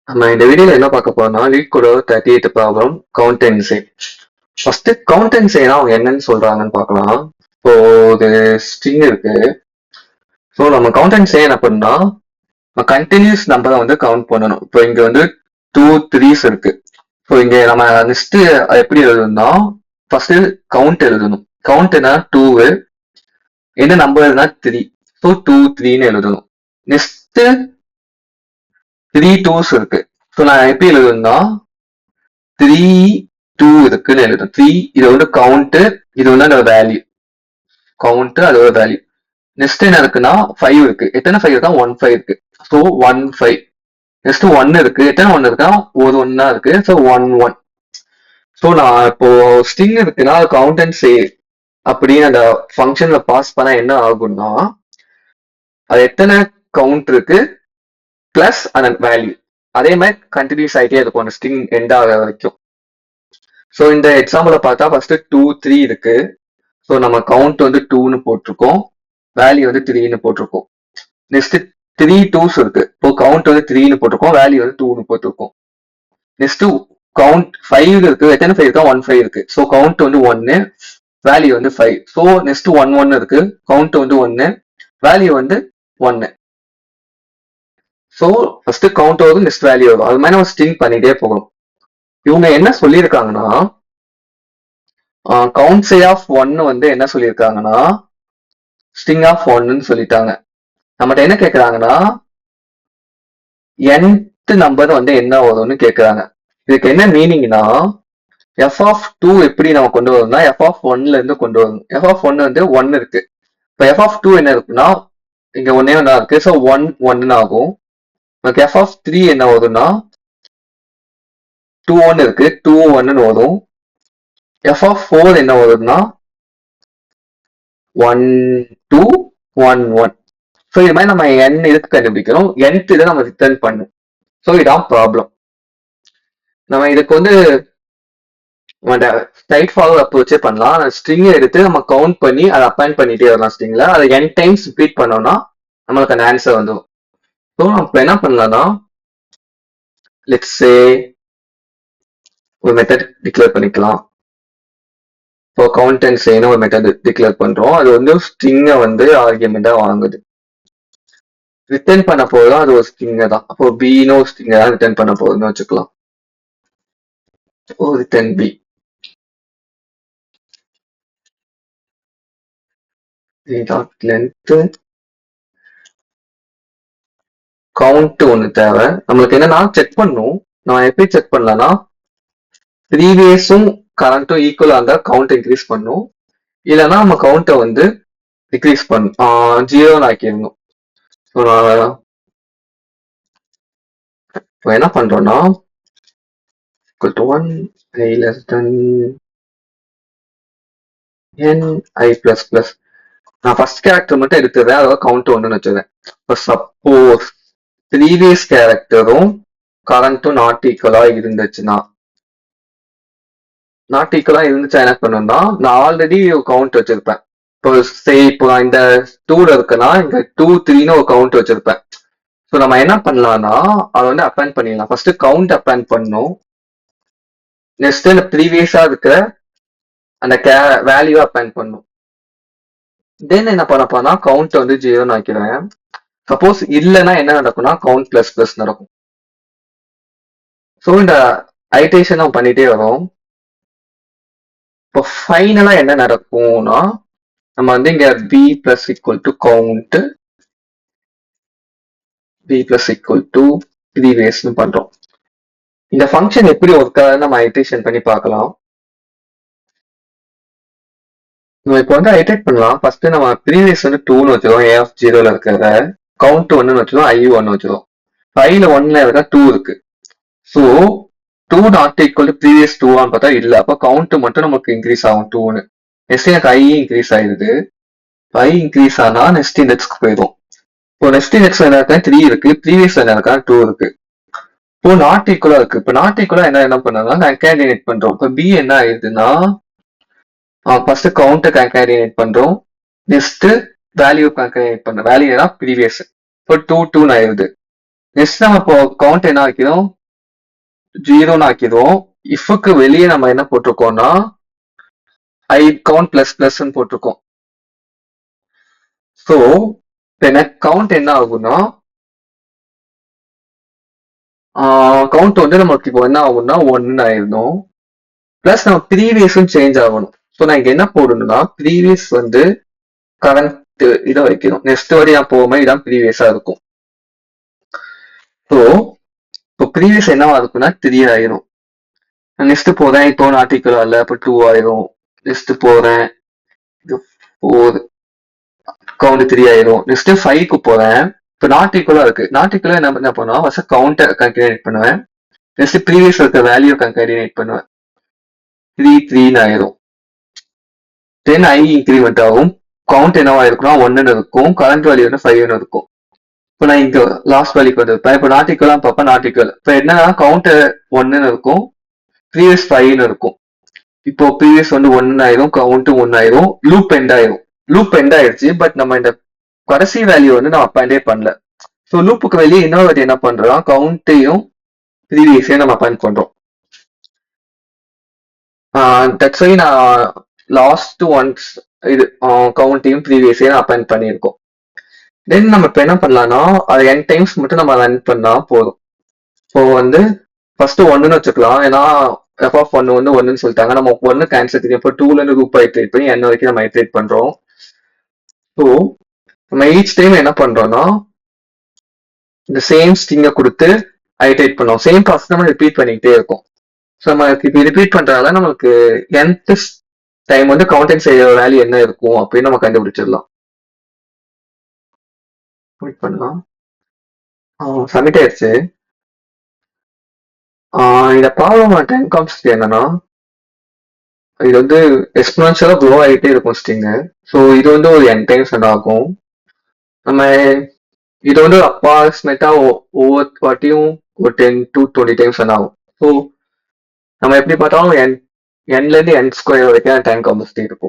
நம்ம இந்த வீடியோல என்ன பார்க்க போறோம்னா லீட் கூட 38 problem count and say. First count and சேனா அவங்க என்னன்னு சொல்றாங்கன்னு பார்க்கலாம். இப்போ ஒரு ஸ்ட்ரிங் இருக்கு. ஸோ நம்ம கவுண்ட் அண்ட் சே என்ன பண்ணா கண்டினியூஸ் நம்பரை வந்து கவுண்ட் பண்ணணும். இப்போ இங்க வந்து 2 3s இருக்கு. ஸோ இங்க நம்ம லிஸ்ட் எப்படி எழுதணும்னா ஃபர்ஸ்ட் கவுண்ட் எழுதணும். கவுண்ட்னா 2 என்ன நம்பர்னா 3. ஸோ 2 3ன்னு எழுதணும். நெக்ஸ்ட் 3 2s இருக்கு. ஸோ நான் எப்படி எழுதணும்னா 3 2 இருக்குன்னு எழுதும். 3 இது வந்து கவுண்ட், இது வந்து அந்த வேல்யூ கவுண்ட், அதோட வேல்யூ. நெக்ஸ்ட் என்ன இருக்குன்னா 5 இருக்கு. எத்தனை 5 இருக்கா? 1 5 இருக்கு. ஸோ 1 5. நெக்ஸ்ட் 1 இருக்கு. எத்தனை 1 இருக்கா? ஒரு 1 இருக்கு. ஸோ 1 1. ஸோ நான் இப்போ ஸ்ட்ரிங் இருக்குன்னா கவுண்ட் அண்ட் சே அப்படின்னு அந்த ஃபங்க்ஷன்ல பாஸ் பண்ணா என்ன ஆகும்னா அது எத்தனை கவுண்ட் இருக்கு பிளஸ் அந்த வேல்யூ அதே மாதிரி கண்டினியூஸ் ஆகிட்டே இருக்கும் அந்த ஸ்ட்ரிங் எண்ட் ஆகிற வரைக்கும். ஸோ இந்த எக்ஸாம்பிள பார்த்தா ஃபர்ஸ்ட் 2 3 இருக்கு. ஸோ நம்ம கவுண்ட் வந்து 2ன்னு போட்டிருக்கோம், வேல்யூ வந்து 3ன்னு போட்டிருக்கோம். நெக்ஸ்ட் 3 2s இருக்கு. இப்போ கவுண்ட் வந்து 3ன்னு போட்டிருக்கோம், வேல்யூ வந்து 2ன்னு போட்டிருக்கோம். நெக்ஸ்ட் கவுண்ட் 5 இருக்கு. எத்தனை 5 இருக்கா? 1 5 இருக்கு. ஸோ கவுண்ட் வந்து 1, வேல்யூ வந்து 5. ஸோ நெக்ஸ்ட் 1 1 இருக்கு. கவுண்ட் வந்து 1, வேல்யூ வந்து 1. ஸோ ஃபர்ஸ்ட் கவுண்ட் வரும், நெக்ஸ்ட் வேல்யூ வரும். அது மாதிரி நம்ம ஸ்ட்ரிங் பண்ணிட்டே போகணும். இவங்க என்ன சொல்லியிருக்காங்கன்னா கவுண்ட் சே ஆஃப் 1 வந்து என்ன சொல்லியிருக்காங்கன்னா ஸ்ட்ரிங் ஆஃப் 1ன்னு சொல்லிட்டாங்க. நம்மகிட்ட என்ன கேட்கறாங்கன்னா nth நம்பர் வந்து என்ன வரும்னு கேட்கறாங்க. இதுக்கு என்ன மீனிங்னா எஃப் ஆஃப் 2 எப்படி நம்ம கொண்டு வரணும்னா எஃப் ஆஃப் 1ல இருந்து கொண்டு வரணும். எஃப் ஆஃப் 1 வந்து 1 இருக்கு. இப்போ எஃப் ஆஃப் 2 என்ன இருக்குன்னா இங்க ஒன்னே ஒன்னா இருக்கு. ஸோ 1 1ன்னு ஆகும். எஃப் ஆஃப் 3 என்ன வரும்னா 2 1 இருக்கு. 2 1ன்னு வரும். எஃப் ஆஃப் 4 என்ன வரும்னா 1 2 1 1. ஸோ இது மாதிரி நம்ம n இதுக்கு கண்டுபிடிக்கணும். nth இதை நம்ம ரிட்டர்ன் பண்ணும். ஸோ இதான் ப்ராப்ளம். நம்ம இதுக்கு வந்து ஸ்ட்ரைட் ஃபார்வர்ட் அப்ரோச்சே பண்ணலாம். ஸ்ட்ரிங் எடுத்து நம்ம கவுண்ட் பண்ணி அதை அப்பாயிண்ட் பண்ணிட்டே வரலாம். ஸ்ட்ரிங்ல அதை n டைம்ஸ் ரிப்பீட் பண்ணோம்னா நம்மளுக்கு அந்த ஆன்சர் வந்துடும். ஸோ நம்ம என்ன பண்ணலாம்னா லெட்ஸ் சே ஒரு மெத்தட் டிக்ளேர் பண்ணிக்கலாம். இப்போ கவுண்ட் அண்ட் சேன்னு ஒரு மெத்தட் டிக்ளேர் பண்றோம். அது வந்து ஸ்ட்ரிங்கை வந்து ஆர்கியூமெண்டா வாங்குது. ரிட்டர்ன் பண்ண போதும் அது ஒரு ஸ்ட்ரிங் தான். அப்போ பினோ ஸ்ட்ரிங் தான் ரிட்டர்ன் பண்ண போகுதுன்னு வச்சுக்கலாம். Return B. லென்த் கவுண்ட் ஒன்று தேவை. நம்மளுக்கு என்னன்னா செக் பண்ணும். நான் எப்படி செக் பண்ணலாம்னா ப்ரீவியஸும் கரண்ட்டும் ஈக்குவலா இருந்தா கவுண்ட் இன்க்ரீஸ் பண்ணும், இல்லைன்னா நம்ம கவுண்ட்டை வந்து டிக்ரீஸ் பண்ணும், 0ன்னு ஆக்கிடணும். ஸோ நான் இப்போ என்ன பண்றோம்னா equal to 1 I less than n I plus plus. நான் ஃபர்ஸ்ட் கேரக்டர் மட்டும் எடுத்துறேன், அதாவது கவுண்ட் 1ன்னு வச்சுருவேன். இப்போ சப்போஸ் ப்ரீவியஸ் கேரக்டரும் கரண்ட்டும் நாட் ஈக்குவலா இருந்துச்சுன்னா என்ன பண்ணணும்னா நான் ஆல்ரெடி கவுண்ட் வச்சிருப்பேன். இப்போ இப்போ இந்த 2ல இருக்குன்னா இங்க 2 3ன்னு ஒரு கவுண்ட் வச்சிருப்பேன். ஸோ நம்ம என்ன பண்ணலாம்னா அதை வந்து அப்பாயிண்ட் பண்ணிடலாம். ஃபர்ஸ்ட் கவுண்ட் அப்பாயிண்ட் பண்ணணும். நெக்ஸ்ட் இந்த ப்ரீவியஸா இருக்கிற அந்த வேல்யூ அப்பாயிண்ட் பண்ணும். தென் என்ன பண்ண போனா கவுண்ட் வந்து 0ன்னு ஆக்கிடுவேன். சப்போஸ் இல்லைன்னா என்ன நடக்கும்னா கவுண்ட் பிளஸ் பிளஸ் நடக்கும். ஸோ இந்த ஐட்ரேஷன் நம்ம பண்ணிட்டே வரோம். இப்போ ஃபைனலா என்ன நடக்கும்னா நம்ம வந்து இங்க b plus equal to count, b plus equal to ப்ரீவியஸ்னு பண்றோம். இந்த ஃபங்க்ஷன் எப்படி ஒர்க் ஆகுது நம்ம ஐட்ரேஷன் பண்ணி பார்க்கலாம். நம்ம இப்போ வந்து ஐட்ரேட் பண்ணலாம். ஃபர்ஸ்ட் நம்ம ப்ரீவியஸ் வந்து 2ன்னு வச்சிருவோம், a ஆஃப் 0ல இருக்கிறத கவுண்ட் 1ன்னு வச்சிருவோம், i 1 வச்சிருவோம். 5ல 1ல இருக்க 2 இருக்கு. So 2 not equal to previous 2ஆன்னு பார்த்தா இல்ல. அப்போ கவுண்ட் மட்டும் நமக்கு இன்க்ரீஸ் ஆகும் 2ன்னு. நெக்ஸ்ட் எனக்கு i இன்க்ரீஸ் ஆயிடுது. i இன்க்ரீஸ் ஆனா நெக்ஸ்ட் இண்டெக்ஸ்க்கு போயிடும். இப்போ நெக்ஸ்ட் இண்டெக்ஸ் என்ன இருக்கா 3 இருக்கு, ப்ரீவியஸ் என்ன இருக்கா 2 இருக்கு. இப்போ நாட் ஈக்குவலா இருக்கு. இப்போ நாட் ஈக்குவலா என்ன பண்ணலாம் கன்காடினேட் பண்றோம். இப்போ b என்ன ஆயிடுதுன்னா ஃபர்ஸ்ட் கவுண்ட் கன்காடினேட் பண்றோம், நெக்ஸ்ட் வேல்யூ கன்காடினேட் பண்றோம். வேல்யூனா ப்ரீவியஸ். இப்போ 2 2 ஆயிடுது. நெக்ஸ்ட் நம்ம இப்போ கவுண்ட் என்ன வைக்கிறோம் ஜீரோன்னு ஆக்கிடுவோம். இஃப்க்கு வெளியே நம்ம என்ன போட்டிருக்கோம்னா ஐ கவுண்ட் பிளஸ் பிளஸ்ன்னு போட்டிருக்கோம். ஸோ எனக்கு கவுண்ட் என்ன ஆகும்னா கவுண்ட் வந்து நமக்கு இப்போ என்ன ஆகும்னா ஒன்னு ஆயிடணும். பிளஸ் நம்ம ப்ரீவியஸும் சேஞ்ச் ஆகணும். ஸோ நான் இங்க என்ன போடணும்னா ப்ரீவியஸ் வந்து கரண்ட் இதை வைக்கணும். நெக்ஸ்ட் வரையா போகும்போது இதான் ப்ரீவியஸா இருக்கும். ஸோ இப்போ ப்ரீவியஸ் என்னவா இருக்கும்னா 3 ஆயிரும். நெக்ஸ்ட் போறேன், இப்போ ஆர்டிக்கல் அல்ல, இப்போ 2 ஆயிரும். நெக்ஸ்ட் போறேன், இது 4 கவுண்ட் 3 ஆயிரும். நெக்ஸ்ட் 5க்கு போறேன். இப்போ நாட் ஈக்குவலா இருக்கு. நாட் ஈக்குவலா என்ன பண்ணுவோம், ஃபர்ஸ்ட் கவுண்டை கன்கேடினேட் பண்ணுவேன். நெக்ஸ்ட் ப்ரீவியஸ் இருக்க வேல்யூ கன்கேடினேட் பண்ணுவேன். 3 ஆயிரும். தென் ஐ இன்க்ரிமெண்ட் ஆகும். கவுண்ட் என்னவா இருக்கும்னா 1 இருக்கும். கரண்ட் வேல்யூ வந்து 5 இருக்கும். இப்போ நான் இங்க லாஸ்ட் வேல்யூக்கு வந்திருப்பேன். இப்போ நாட் ஈக்குவலா பார்ப்பேன், நாட் ஈக்குவல். இப்போ என்னன்னா கவுண்ட் 1 இருக்கும், ப்ரீவியஸ் 5 இருக்கும். இப்போ ப்ரீவியஸ் வந்து 1 ஆயிரும், கவுண்ட் 1 ஆயிரும், லூப் எண்ட் ஆயிரும். லூப் எண்ட் ஆயிடுச்சு. பட் நம்ம இந்த கடைசி வேல்யூ வந்து நம்ம அப்பாயிண்டே பண்ணல. ஸோ லூப்புக்கு வெளியே இன்னொரு வாட்டி என்ன பண்றோம், கவுண்ட்டையும் ப்ரீவியஸையும் நம்ம அப்பாயிண்ட் பண்றோம். தட்ஸ் வை நான் லாஸ்ட் ஒன்ஸ் இது கவுண்ட்டையும் ப்ரீவியஸையும் நான் அப்பாயிண்ட் பண்ணியிருக்கோம். தென் நம்ம இப்போ என்ன பண்ணலாம்னா அது n டைம்ஸ் மட்டும் நம்ம ரன் பண்ணா போதும். ஸோ வந்து ஃபர்ஸ்ட் ஒன்னுன்னு வச்சுக்கலாம். ஏன்னா எஃப் ஆஃப் ஒன்னு வந்து ஒன்னுன்னு சொல்லிட்டாங்க. நம்ம ஒன்னு கேன்சல் பண்ணி இப்போ 2ல இருந்து ரூப் ஐட்ரேட் பண்ணி n வரைக்கும் நம்ம ஐட்ரேட் பண்றோம். ஸோ நம்ம ஈச் டைம் என்ன பண்றோம்னா இந்த சேம் ஸ்ட்ரிங்கை கொடுத்து ஐட்ரேட் பண்ணோம். சேம் ப்ராசஸ் நம்ம ரிப்பீட் பண்ணிக்கிட்டே இருக்கும். ஸோ நம்ம இப்போ ரிப்பீட் பண்றதால நம்மளுக்கு nth டைம் வந்து கவுண்டிங் செய்ய வேல்யூ என்ன இருக்கும் அப்படின்னு நம்ம கண்டுபிடிச்சிடலாம். வெயிட் பண்ணலாம். சப்மிட் ஆயிடுச்சு. இந்த ப்ராப்ளம் டைம் கான்செப்ட் என்னன்னா இது வந்து எக்ஸ்போனன்ஷியலா க்ரோ ஆகிட்டே இருக்கும் ஸ்ட்ரிங்கு. ஸோ இது வந்து ஒரு n டைம்ஸ் ஆகும். நம்ம இது வந்து அப்ராக்சிமேட்டா ஒவ்வொரு வாட்டியும் ஒரு 10 to 20 டைம்ஸ் ஆகும். ஸோ நம்ம எப்படி பார்த்தாலும் nல இருந்து n ஸ்கொயர் வரைக்கும் டைம் கான்செப்ட் இருக்கும்.